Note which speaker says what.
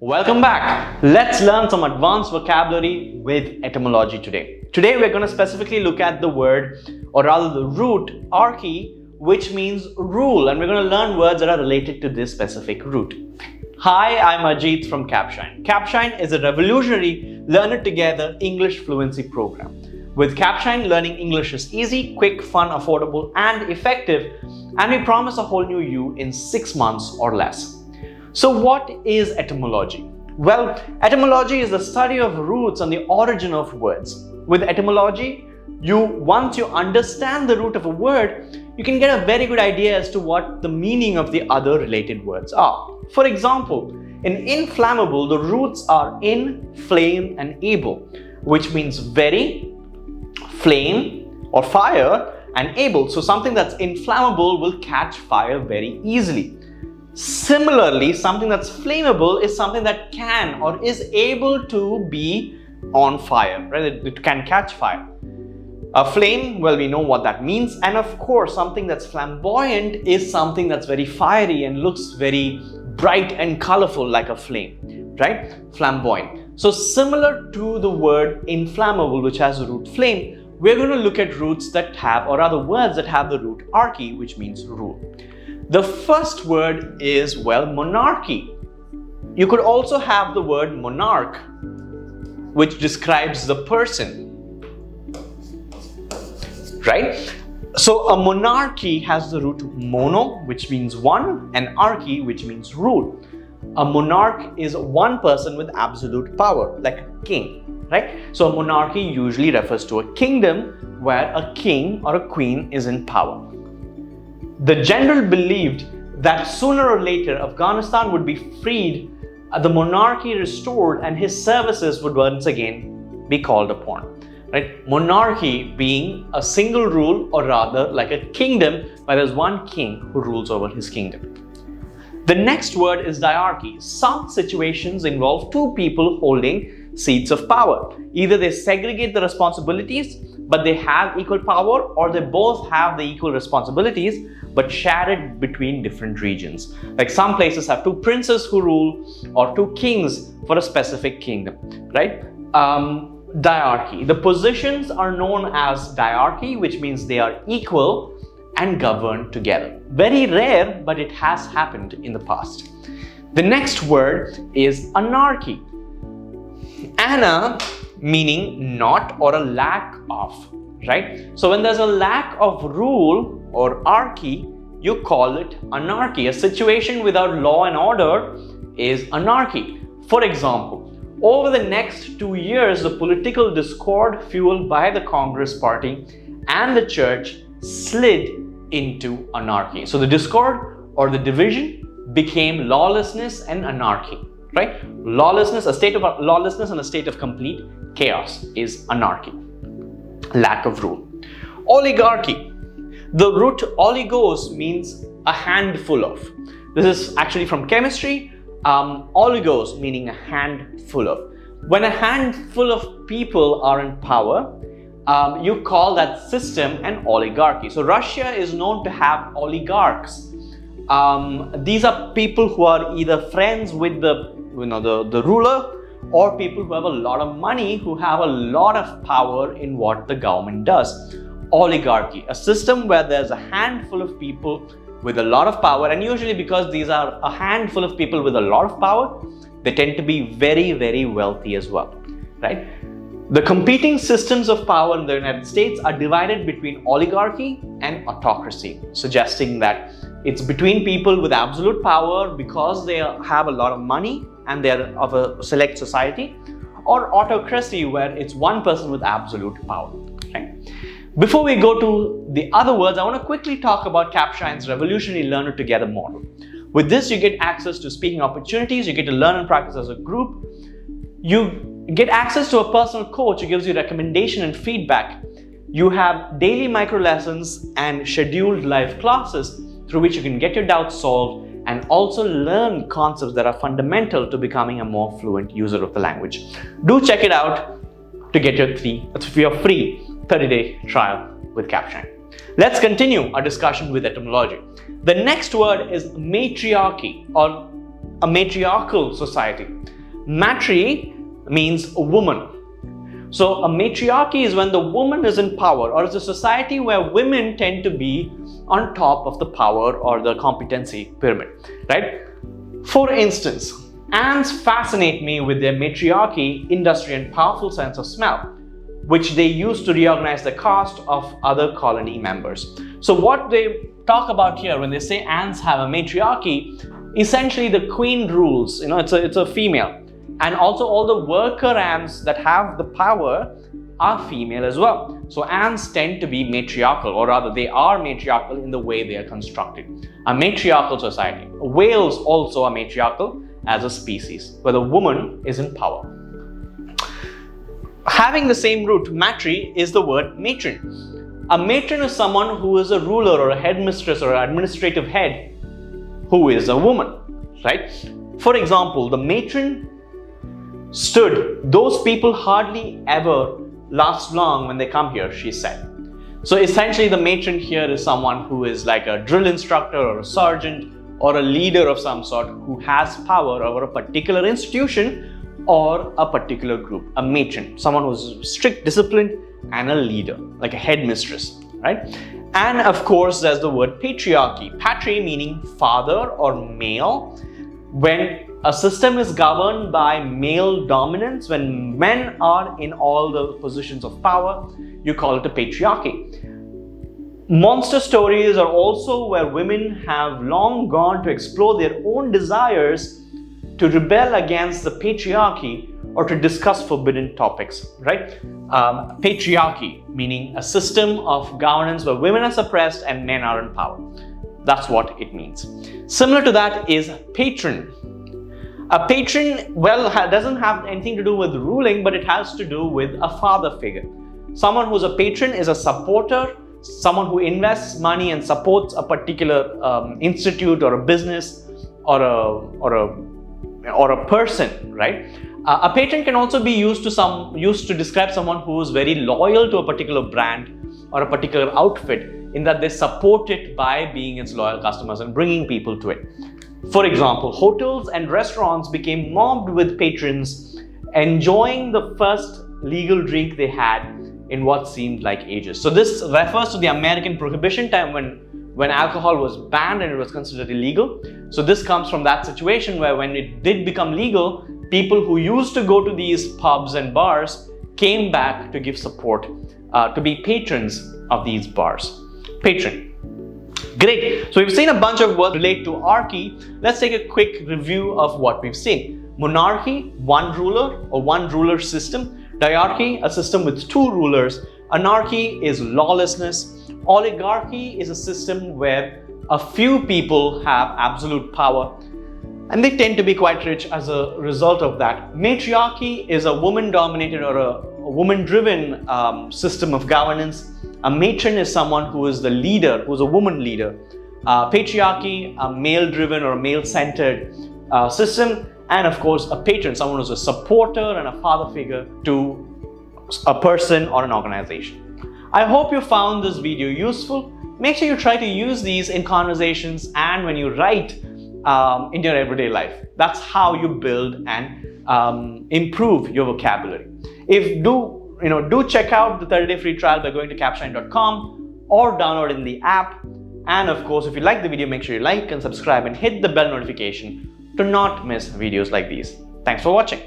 Speaker 1: Welcome back. Let's learn some advanced vocabulary with etymology today. Today we're going to specifically look at the word, or rather the root archy, which means rule, and we're going to learn words that are related to this specific root. Hi, I'm Ajit from Capshine. Capshine is a revolutionary learn together English fluency program. With Capshine, learning English is easy, quick, fun, affordable, and effective, and we promise a whole new you in 6 months or less. So what is etymology? Well, etymology is the study of roots and the origin of words. With etymology, once you understand the root of a word, you can get a very good idea as to what the meaning of the other related words are. For example, in inflammable, the roots are in, flame, and able, which means very, flame or fire, and able. So something that's inflammable will catch fire very easily. Similarly, something that's flammable is something that can or is able to be on fire, right? It can catch fire. A flame, well, we know what that means. And of course, something that's flamboyant is something that's very fiery and looks very bright and colorful like a flame, right? Flamboyant. So similar to the word inflammable, which has the root flame, we're going to look at roots that have, or rather words that have the root archy, which means rule. The first word is, well, monarchy. You could also have the word monarch, which describes the person, right? So a monarchy has the root mono, which means one, and archy, which means rule. A monarch is one person with absolute power, like a king, right? So a monarchy usually refers to a kingdom where a king or a queen is in power. The general believed that sooner or later Afghanistan would be freed, the monarchy restored, and his services would once again be called upon. Right? Monarchy being a single rule, or rather like a kingdom where there's one king who rules over his kingdom. The next word is diarchy. Some situations involve two people holding seats of power. Either they segregate the responsibilities, but they have equal power, or they both have the equal responsibilities, but share it between different regions. Like some places have two princes who rule, or two kings for a specific kingdom, right? Diarchy. The positions are known as diarchy, which means they are equal and governed together. Very rare, but it has happened in the past. The next word is anarchy. Ana meaning not or a lack of, right? So when there's a lack of rule or archy, you call it anarchy. A situation without law and order is anarchy. For example, over the next 2 years, the political discord fueled by the Congress Party and the church slid into anarchy. So the discord or the division became lawlessness and anarchy, right? Lawlessness, a state of lawlessness and a state of complete chaos is anarchy. Lack of rule. Oligarchy. The root oligos means a handful of. This is actually from chemistry. Oligos meaning a handful of. When a handful of people are in power, you call that system an oligarchy. So Russia is known to have oligarchs. These are people who are either friends with the ruler, or people who have a lot of money, who have a lot of power in what the government does. Oligarchy, a system where there's a handful of people with a lot of power, and usually because these are a handful of people with a lot of power, they tend to be very, very wealthy as well, right? The competing systems of power in the United States are divided between oligarchy and autocracy, suggesting that it's between people with absolute power because they have a lot of money and they're of a select society, or autocracy where it's one person with absolute power, right? Before we go to the other words, I want to quickly talk about Capshine's revolutionary learner together model. With this, you get access to speaking opportunities, you get to learn and practice as a group, you get access to a personal coach who gives you recommendation and feedback. You have daily micro lessons and scheduled live classes through which you can get your doubts solved and also learn concepts that are fundamental to becoming a more fluent user of the language. Do check it out to get your free 30-day trial with Capshine. Let's continue our discussion with etymology. The next word is matriarchy, or a matriarchal society. Matri means woman. So a matriarchy is when the woman is in power, or it's a society where women tend to be on top of the power or the competency pyramid, right? For instance, ants fascinate me with their matriarchy, industry, and powerful sense of smell, which they use to reorganize the caste of other colony members. So what they talk about here when they say ants have a matriarchy, essentially the queen rules, it's a female. And also all the worker ants that have the power are female as well. So ants tend to be matriarchal, or rather they are matriarchal in the way they are constructed. A matriarchal society. Whales also are matriarchal as a species, where the woman is in power. Having the same root, matri, is the word matron. A matron is someone who is a ruler or a headmistress or an administrative head who is a woman, right? For example, the matron stood, those people hardly ever last long when they come here, she said. So essentially the matron here is someone who is like a drill instructor or a sergeant or a leader of some sort who has power over a particular institution or a particular group. A matron, someone who's strict, disciplined, and a leader, like a headmistress, right? And of course there's the word patriarchy. Patri meaning father or male. When a system is governed by male dominance, when men are in all the positions of power, you call it a patriarchy. Monster stories are also where women have long gone to explore their own desires, to rebel against the patriarchy, or to discuss forbidden topics, right? Patriarchy, meaning a system of governance where women are suppressed and men are in power. That's what it means. Similar to that is patron. A patron, doesn't have anything to do with ruling, but it has to do with a father figure. Someone who's a patron is a supporter, someone who invests money and supports a particular institute or a business or a person, right? A patron can also be used to describe someone who is very loyal to a particular brand or a particular outfit, in that they support it by being its loyal customers and bringing people to it. For example, hotels and restaurants became mobbed with patrons enjoying the first legal drink they had in what seemed like ages. So this refers to the American Prohibition time when alcohol was banned and it was considered illegal. So this comes from that situation where when it did become legal, people who used to go to these pubs and bars came back to give support, to be patrons of these bars. Patron. Great. So we've seen a bunch of words relate to archy. Let's take a quick review of what we've seen. Monarchy, one ruler or one ruler system. Diarchy, a system with two rulers. Anarchy is lawlessness. Oligarchy is a system where a few people have absolute power and they tend to be quite rich as a result of that. Matriarchy is a woman-dominated or a woman-driven system of governance. A matron is someone who is the leader, who is a woman leader. Patriarchy, a male-driven or male-centered system. And of course, a patron, someone who's a supporter and a father figure to a person or an organization. I hope you found this video useful. Make sure you try to use these in conversations and when you write in your everyday life. That's how you build and improve your vocabulary. Do check out the 30-day free trial by going to capshine.com or downloading the app. And of course, if you like the video, make sure you like and subscribe and hit the bell notification to not miss videos like these. Thanks for watching.